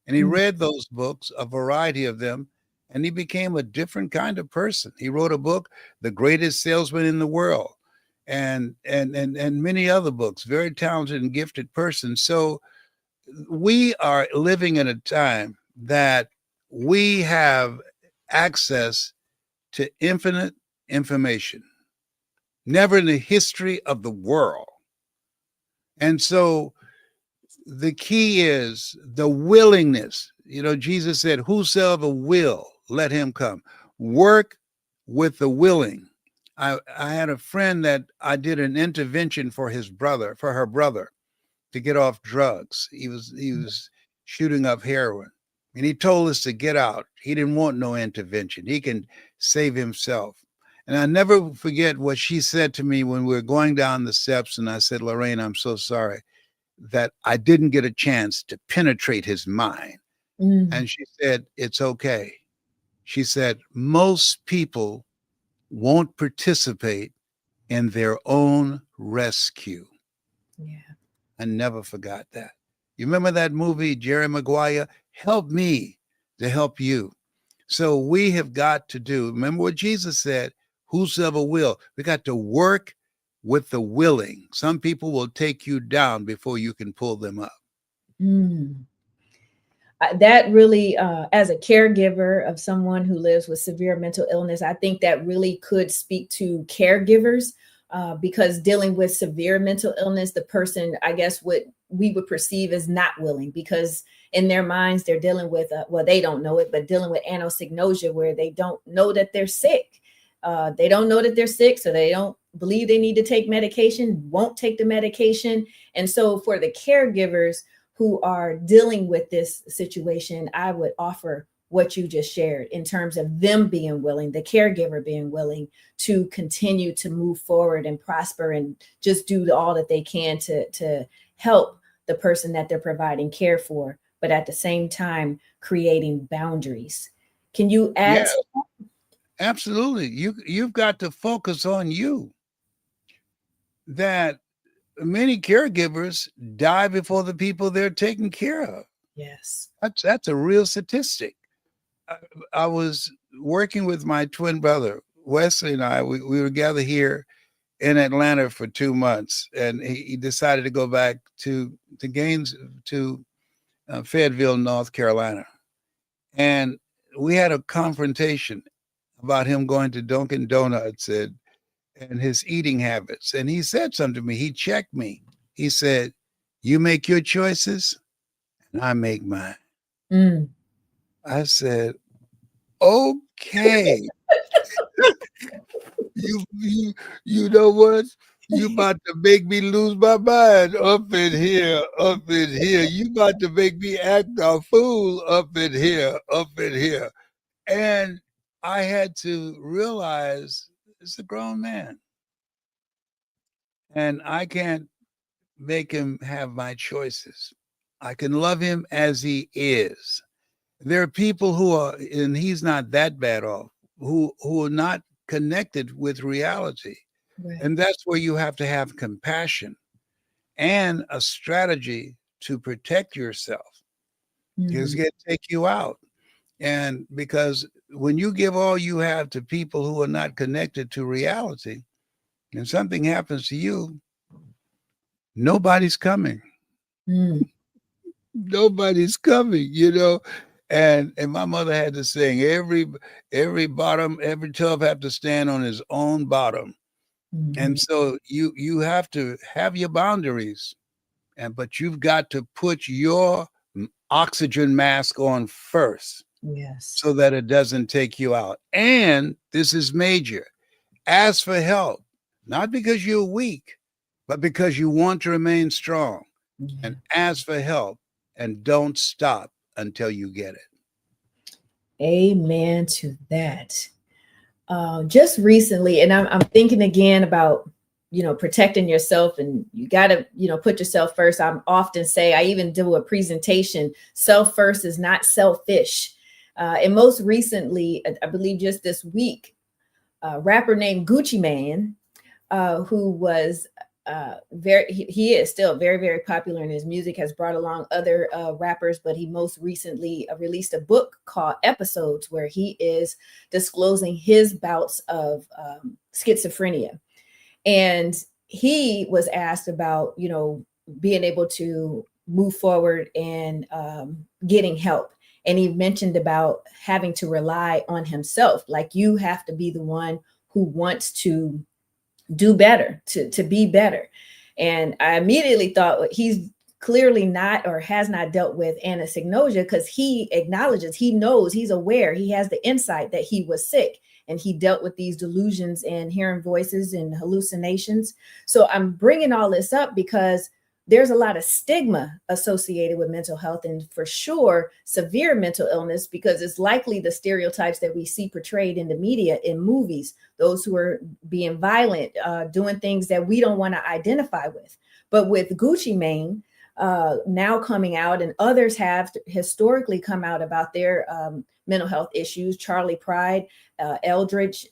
And he Mm. read those books, a variety of them, and he became a different kind of person. He wrote a book, The Greatest Salesman in the World, and many other books, very talented and gifted person. So we are living in a time that we have access to infinite information, never in the history of the world. And so the key is the willingness. Jesus said, whosoever will, let him come. Work with the willing. I had a friend that I did an intervention for her brother, to get off drugs. He was shooting up heroin. And he told us to get out. He didn't want no intervention. He can save himself. And I never forget what she said to me when we were going down the steps. And I said, Lorraine, I'm so sorry that I didn't get a chance to penetrate his mind. Mm. And she said, it's okay. She said, most people won't participate in their own rescue. Yeah. I never forgot that. You remember that movie, Jerry Maguire? Help me to help you. So we have got to remember what Jesus said, whosoever will. We got to work with the willing. Some people will take you down before you can pull them up. Mm. That really, as a caregiver of someone who lives with severe mental illness, I think that really could speak to caregivers, because dealing with severe mental illness, the person, I guess, what we would perceive as not willing, because in their minds, they're dealing with, well, they don't know it, but dealing with anosognosia, where they don't know that they're sick. They don't know that they're sick, so they don't believe they need to take medication, won't take the medication. And so for the caregivers who are dealing with this situation, I would offer what you just shared in terms of them being willing, the caregiver being willing to continue to move forward and prosper and just do all that they can to help the person that they're providing care for, but at the same time creating boundaries. Can you add? Yeah, absolutely. You've got to focus on you. That many caregivers die before the people they're taking care of. Yes. That's a real statistic. I, I was working with my twin brother, Wesley, and I. We were gathered here in Atlanta for 2 months, and he decided to go back to Gaines, to Fayetteville, North Carolina. And we had a confrontation about him going to Dunkin' Donuts and his eating habits. And he said something to me. He checked me. He said, "You make your choices and I make mine." Mm. I said, "Okay, you know what? You about to make me lose my mind up in here, up in here. You about to make me act a fool up in here, up in here." And I had to realize it's a grown man and I can't make him have my choices. I can love him as he is. There are people who are, and he's not that bad off, who are not connected with reality. Right. And that's where you have to have compassion and a strategy to protect yourself because Mm-hmm. it can take you out. And because when you give all you have to people who are not connected to reality, and something happens to you, nobody's coming. Mm. Nobody's coming, And my mother had to sing every tub have to stand on his own bottom. Mm-hmm. And so you have to have your boundaries, but you've got to put your oxygen mask on first Yes. so that it doesn't take you out. And this is major. Ask for help, not because you're weak, but because you want to remain strong. Yeah. And ask for help and don't stop until you get it. Amen to that. Just recently, and I'm thinking again about, protecting yourself, and you got to, put yourself first. I'm often say, I even do a presentation, self first is not selfish. And most recently, I believe just this week, a rapper named Gucci Mane, who was he is still very, very popular in his music, has brought along other rappers, but he most recently released a book called Episodes, where he is disclosing his bouts of schizophrenia. And he was asked about, being able to move forward and getting help. And he mentioned about having to rely on himself. Like, you have to be the one who wants to do better, to be better. And I immediately thought, well, he's clearly not, or has not dealt with anosognosia, because he acknowledges, he knows, he's aware, he has the insight that he was sick, and he dealt with these delusions and hearing voices and hallucinations. So I'm bringing all this up because there's a lot of stigma associated with mental health, and for sure severe mental illness, because it's likely the stereotypes that we see portrayed in the media, in movies, those who are being violent, doing things that we don't want to identify with. But with Gucci Mane now coming out, and others have historically come out about their mental health issues, Charlie Pride, Eldridge,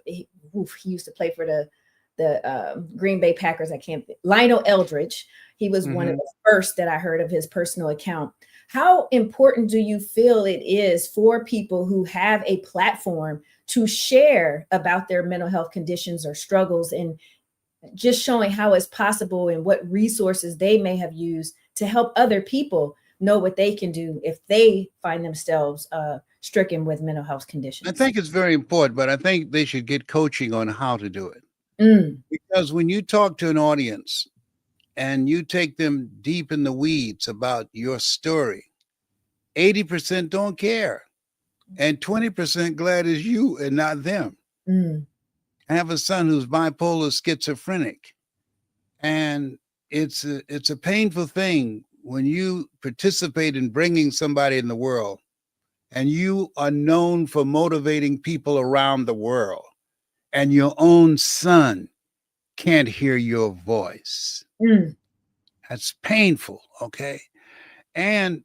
he used to play for the Green Bay Packers. Lionel Eldridge. He was one of the first that I heard of his personal account. How important do you feel it is for people who have a platform to share about their mental health conditions or struggles, and just showing how it's possible and what resources they may have used to help other people know what they can do if they find themselves stricken with mental health conditions? I think it's very important, but I think they should get coaching on how to do it. Because when you talk to an audience and you take them deep in the weeds about your story, 80% don't care. And 20% glad it's you and not them. I have a son who's bipolar schizophrenic. And it's a painful thing when you participate in bringing somebody in the world and you are known for motivating people around the world, and your own son can't hear your voice. That's painful, okay? And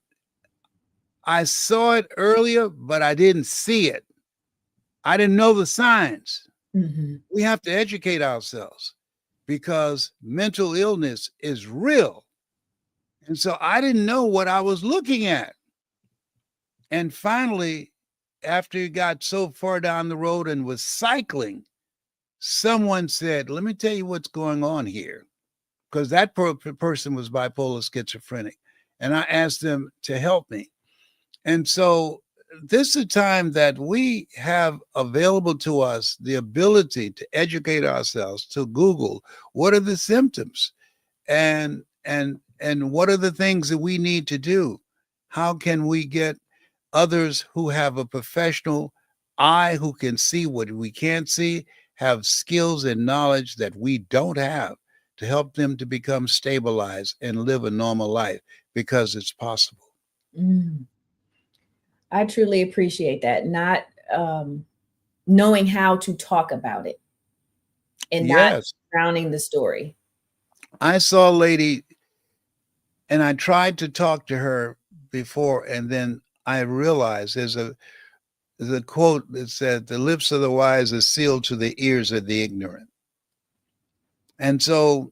I saw it earlier, but I didn't see it. I didn't know the signs. We have to educate ourselves because mental illness is real. And so I didn't know what I was looking at. And finally, after he got so far down the road and was cycling, someone said, "Let me tell you what's going on here." Because that person was bipolar schizophrenic. And I asked them to help me. And so this is a time that we have available to us the ability to educate ourselves, to Google what are the symptoms and what are the things that we need to do. How can we get others who have a professional eye who can see what we can't see, have skills and knowledge that we don't have, to help them to become stabilized and live a normal life, because it's possible. Mm. I truly appreciate that. Not um, knowing how to talk about it and not Yes. drowning the story. I saw a lady and I tried to talk to her before, and then I realized there's a quote that said, "The lips of the wise are sealed to the ears of the ignorant." And so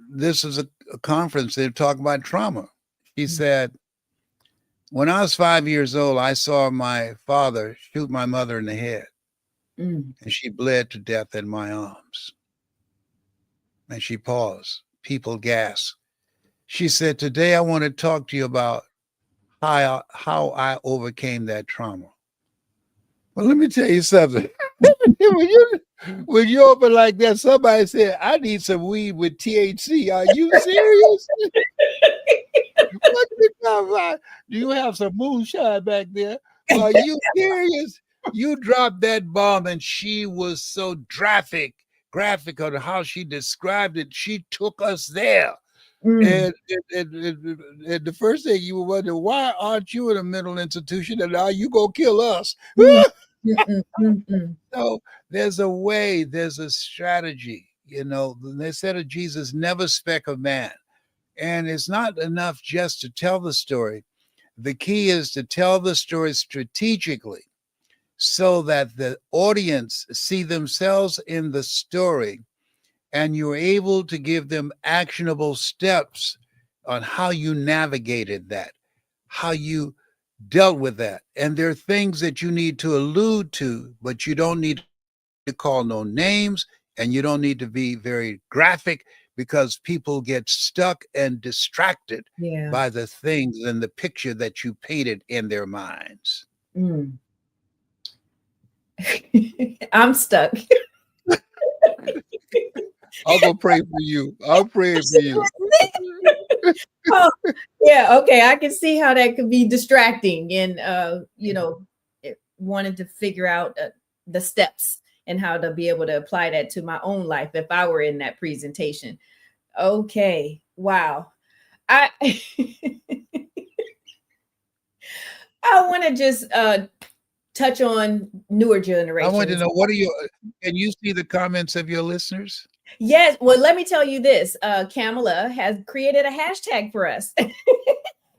this is a conference. They're talking about trauma. She Mm, said, "When I was 5 years old, I saw my father shoot my mother in the head, mm, and she bled to death in my arms." And she paused. People gasped. She said, "Today I want to talk to you about how I overcame that trauma." Well, let me tell you something. When you open like that, somebody said, "I need some weed with THC." Are you serious? What you talking about? Do you have some moonshine back there? Are you serious? You dropped that bomb, and she was so graphic on how she described it. She took us there. mm, And the first thing you would wonder, why aren't you in a mental institution, and are you gonna kill us? mm, mm, mm, mm. So there's a way, there's a strategy. They said of Jesus, never spec a man. And it's not enough just to tell the story. The key is to tell the story strategically so that the audience see themselves in the story, and you're able to give them actionable steps on how you navigated that, how you dealt with that. And there are things that you need to allude to, but you don't need to call no names, and you don't need to be very graphic, because people get stuck and distracted Yeah. by the things and the picture that you painted in their minds. Mm. I'm stuck. I'll go pray for you. I'll pray for you. Oh, yeah, okay. I can see how that could be distracting and wanted to figure out the steps and how to be able to apply that to my own life if I were in that presentation. Okay. Wow. I I want to just touch on newer I want to generations. know, can you see the comments of your listeners? Yes, well, let me tell you this. Kamala has created a hashtag for us. And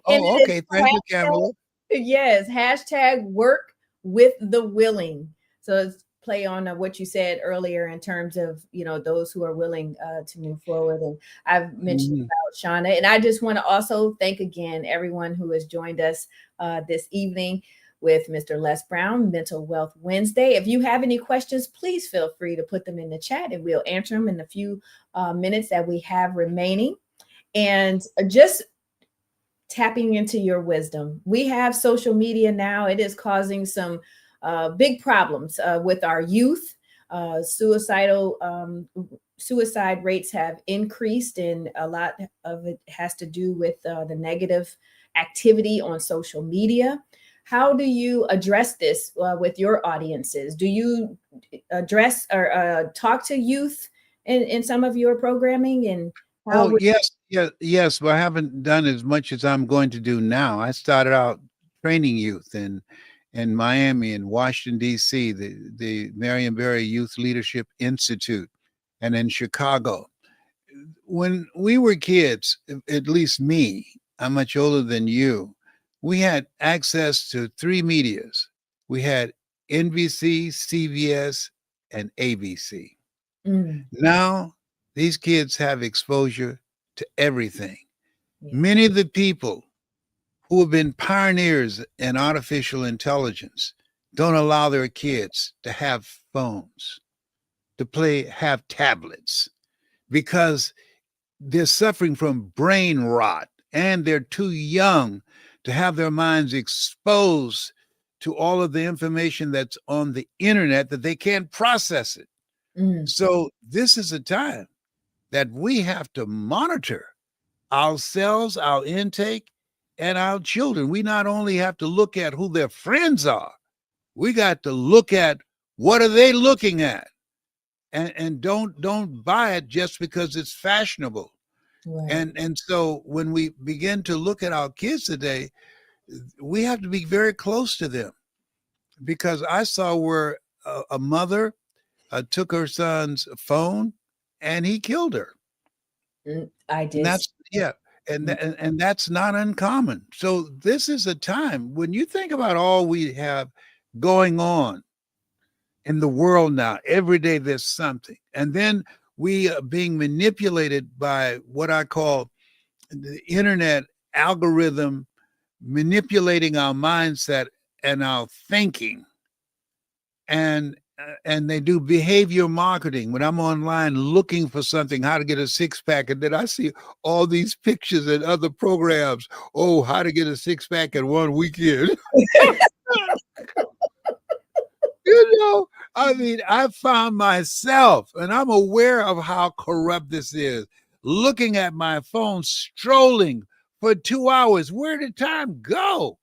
Oh, it is okay. Thank you, hashtag, Camilla. yes, hashtag work with the willing. So it's play on what you said earlier in terms of, those who are willing to move forward. And I've mentioned Mhm. about Shauna. And I just want to also thank again everyone who has joined us this evening with Mr. Les Brown, Mental WELLth Wednesday. If you have any questions, please feel free to put them in the chat and we'll answer them in the few minutes that we have remaining. And just tapping into your wisdom. We have social media now. It is causing some big problems with our youth. Suicide rates have increased, and a lot of it has to do with the negative activity on social media. How do you address this with your audiences? Do you address or talk to youth in some of your programming, and how Oh, would yes, yes, yes. But I haven't done as much as I'm going to do now. I started out training youth in Miami and Washington, D.C., the Marion Barry Youth Leadership Institute, and in Chicago. When we were kids, at least me, I'm much older than you, we had access to three medias. We had NBC, CBS, and ABC. Mm, Now, these kids have exposure to everything. yeah. Many of the people who have been pioneers in artificial intelligence don't allow their kids to have phones, have tablets, because they're suffering from brain rot and they're too young to have their minds exposed to all of the information that's on the internet that they can't process it. Mm. So this is a time that we have to monitor ourselves, our intake, and our children. We not only have to look at who their friends are, we got to look at what are they looking at, and don't buy it just because it's fashionable. Right. And so when we begin to look at our kids today, we have to be very close to them, because I saw where a mother took her son's phone and he killed her. I And did. that's, yeah, and that's not uncommon. So this is a time when you think about all we have going on in the world now. Every day there's something, and then we are being manipulated by what I call the internet algorithm, manipulating our mindset and our thinking. And they do behavior marketing. When I'm online looking for something, how to get a six pack, and then I see all these pictures and other programs. Oh, how to get a six pack in one weekend. I mean, I found myself, and I'm aware of how corrupt this is, looking at my phone, strolling for 2 hours. Where did time go?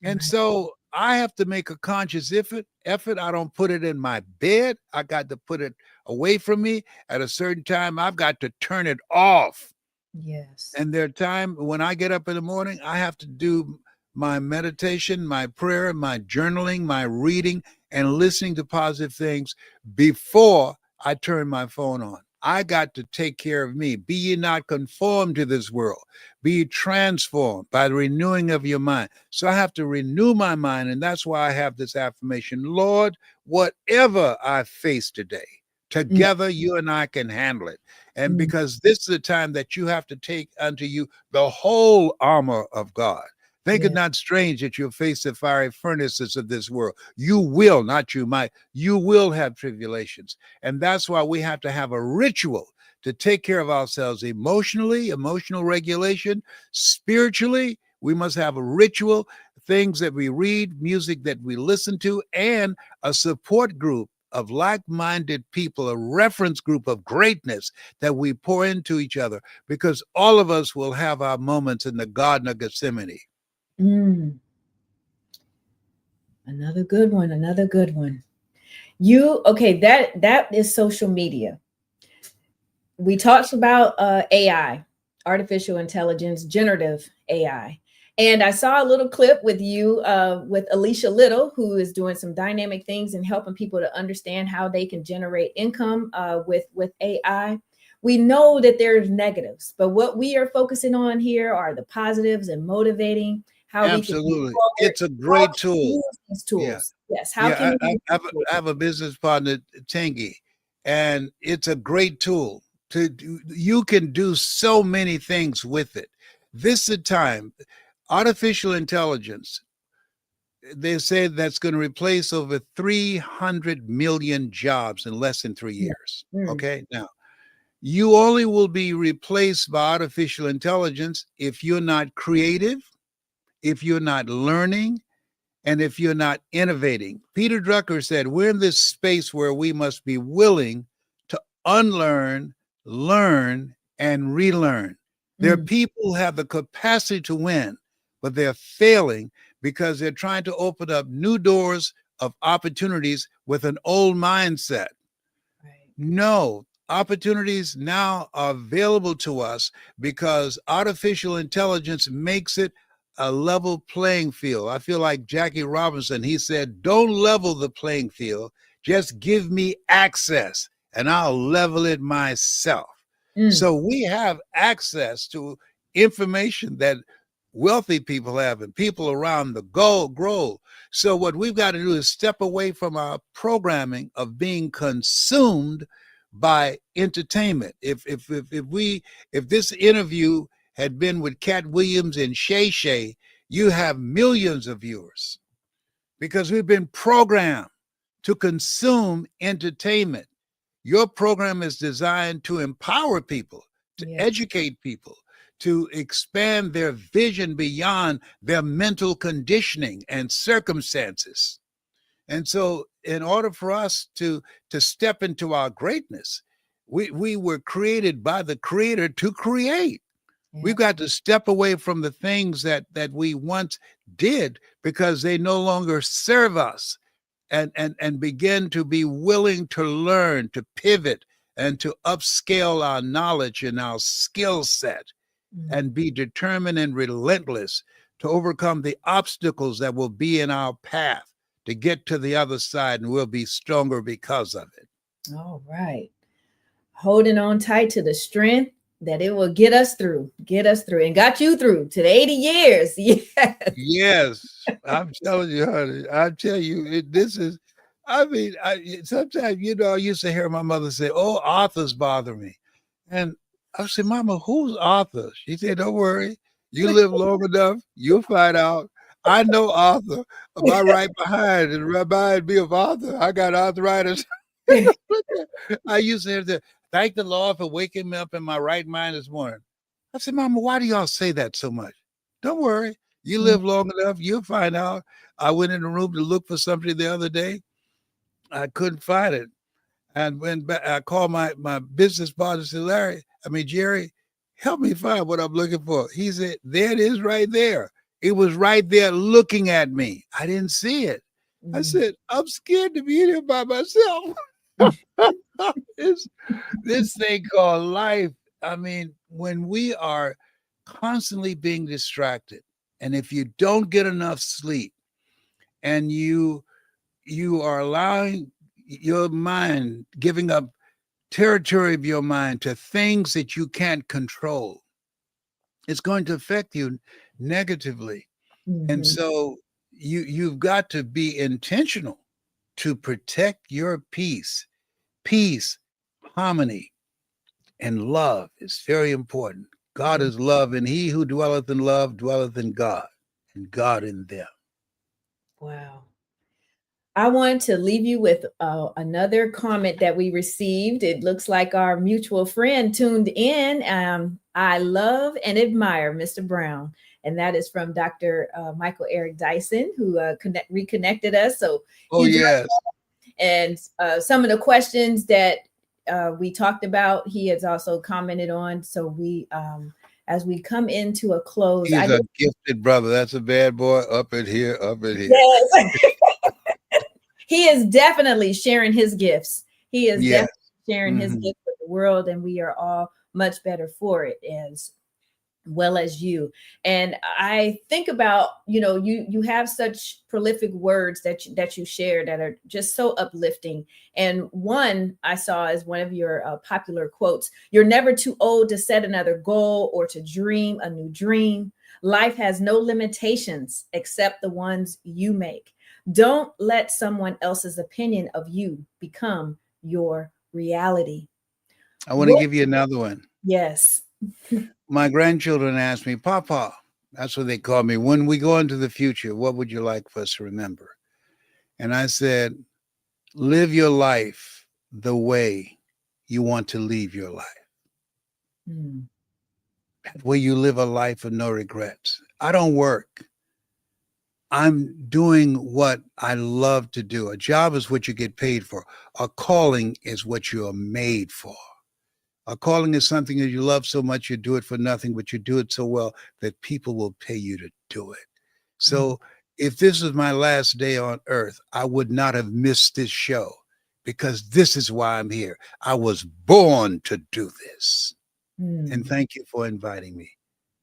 And so I have to make a conscious effort. I don't put it in my bed. I got to put it away from me. At a certain time, I've got to turn it off. Yes. And there are times when I get up in the morning, I have to do my meditation, my prayer, my journaling, my reading, and listening to positive things before I turn my phone on. I got to take care of me. Be ye not conformed to this world. Be ye transformed by the renewing of your mind. So I have to renew my mind. And that's why I have this affirmation: Lord, whatever I face today, together you and I can handle it. And because this is the time that you have to take unto you the whole armor of God. Think it not strange that you'll face the fiery furnaces of this world. You will, not you might, you will have tribulations. And that's why we have to have a ritual to take care of ourselves emotionally, emotional regulation, spiritually. We must have a ritual, things that we read, music that we listen to, and a support group of like-minded people, a reference group of greatness that we pour into each other, because all of us will have our moments in the Garden of Gethsemane. Another good one. That is social media. We talked about AI, artificial intelligence, generative AI. And I saw a little clip with you with Alicia Little, who is doing some dynamic things and helping people to understand how they can generate income with AI. We know that there's negatives, but what we are focusing on here are the positives and motivating how Absolutely. It's a great tool. Use these tools. Yeah. Yes. How can we I have a business partner, Tangi, and it's a great tool. You can do so many things with it. This is a time, artificial intelligence, they say that's going to replace over 300 million jobs in less than 3 years. Okay. Now, you only will be replaced by artificial intelligence if you're not creative, if you're not learning, and if you're not innovating. Peter Drucker said, we're in this space where we must be willing to unlearn, learn, and relearn. There are people who have the capacity to win, but they're failing because they're trying to open up new doors of opportunities with an old mindset. No, opportunities now are available to us because artificial intelligence makes it a level playing field. I feel like Jackie Robinson, he said, don't level the playing field, just give me access and I'll level it myself. So we have access to information that wealthy people have and people around the globe. So what we've got to do is step away from our programming of being consumed by entertainment. If this interview had been with Cat Williams and Shay Shay, you have millions of viewers, because we've been programmed to consume entertainment. Your program is designed to empower people, to educate people, to expand their vision beyond their mental conditioning and circumstances. And so in order for us to step into our greatness, we were created by the creator to create. Yeah. We've got to step away from the things that we once did because they no longer serve us, and begin to be willing to learn, to pivot, and to upscale our knowledge and our skill set, and be determined and relentless to overcome the obstacles that will be in our path to get to the other side, and we'll be stronger because of it. All right. Holding on tight to the strength that it will get us through, and got you through to the 80 years. Yes. Yes, I'm telling you, honey. I tell you, this is, I mean, sometimes, I used to hear my mother say, "Oh, authors bother me." And I said, "Mama, who's Arthur?" She said, "Don't worry. You live long enough, you'll find out. I know Arthur. My right behind and remind me of Arthur. I got arthritis." I used to have to thank the Lord for waking me up in my right mind this morning. I said, "Mama, why do y'all say that so much? Don't worry. You live long enough, you'll find out." I went in the room to look for something the other day. I couldn't find it. And when I called my business partner, said, Jerry, help me find what I'm looking for. He said, there it is right there. It was right there looking at me. I didn't see it. I said, I'm scared to be here by myself. It's this thing called life. I mean, when we are constantly being distracted, and if you don't get enough sleep, and you are allowing your mind, giving up territory of your mind to things that you can't control, it's going to affect you negatively. And so you've got to be intentional to protect your peace. Peace, harmony, and love is very important. God is love, and he who dwelleth in love dwelleth in God, and God in them. Wow. I want to leave you with another comment that we received. It looks like our mutual friend tuned in. I love and admire Mr. Brown. And that is from Dr. Michael Eric Dyson, who reconnected us. So, yes. And some of the questions that we talked about, he has also commented on. So we, as we come into a close, he's a gifted brother. That's a bad boy up in here, Yes. He is definitely sharing his gifts. He is definitely sharing his gifts with the world, and we are all much better for it, as well as you. And I think about, you have such prolific words that you share that are just so uplifting. And one I saw is one of your popular quotes: "You're never too old to set another goal or to dream a new dream. Life has no limitations except the ones you make. Don't let someone else's opinion of you become your reality." I want to give you another one. Yes. My grandchildren ask me, Papa, that's what they call me, when we go into the future, what would you like for us to remember? And I said, live your life the way you want to leave your life. That way you live a life of no regrets. I don't work. I'm doing what I love to do. A job is what you get paid for. A calling is what you are made for. A calling is something that you love so much you do it for nothing, but you do it so well that people will pay you to do it. So if this was my last day on earth, I would not have missed this show, because this is why I'm here. I was born to do this. And thank you for inviting me.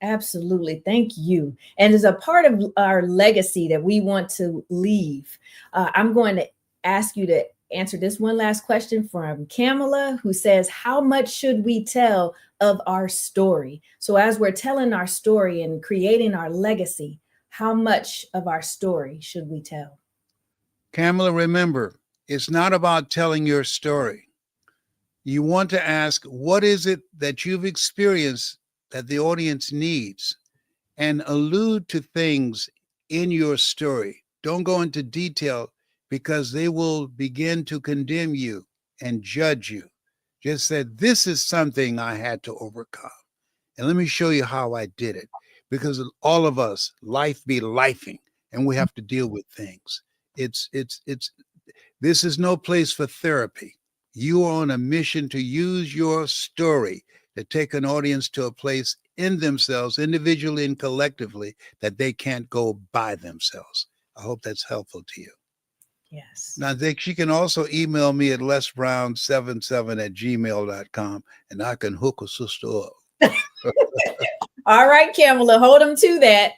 Absolutely. Thank you. And as a part of our legacy that we want to leave, I'm going to ask you to answer this one last question from Kamala, who says, how much should we tell of our story? So as we're telling our story and creating our legacy, how much of our story should we tell? Kamala, remember, it's not about telling your story. You want to ask, what is it that you've experienced that the audience needs, and allude to things in your story. Don't go into detail, because they will begin to condemn you and judge you. Just say, this is something I had to overcome. and let me show you how I did it. Because all of us, life be lifing, and we have to deal with things. It's this is no place for therapy. You are on a mission to use your story to take an audience to a place in themselves, individually and collectively, that they can't go by themselves. I hope that's helpful to you. Yes. Now, she can also email me at lesbrown77@gmail.com, and I can hook a sister up. All right, Kamala, hold them to that.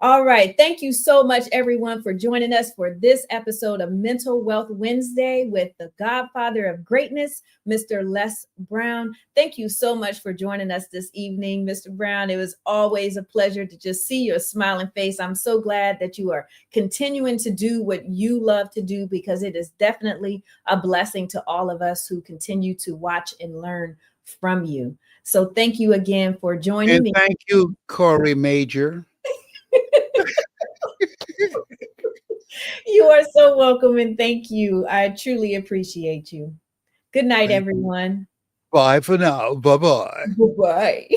All right. Thank you so much, everyone, for joining us for this episode of Mental Wealth Wednesday with the Godfather of Greatness, Mr. Les Brown. Thank you so much for joining us this evening, Mr. Brown. It was always a pleasure to just see your smiling face. I'm so glad that you are continuing to do what you love to do, because it is definitely a blessing to all of us who continue to watch and learn from you. So thank you again for joining And me. thank you, Corey Major. You are so welcome, and thank you. I truly appreciate you. Good night, Thank you. everyone. Bye for now. Bye-bye. Bye-bye.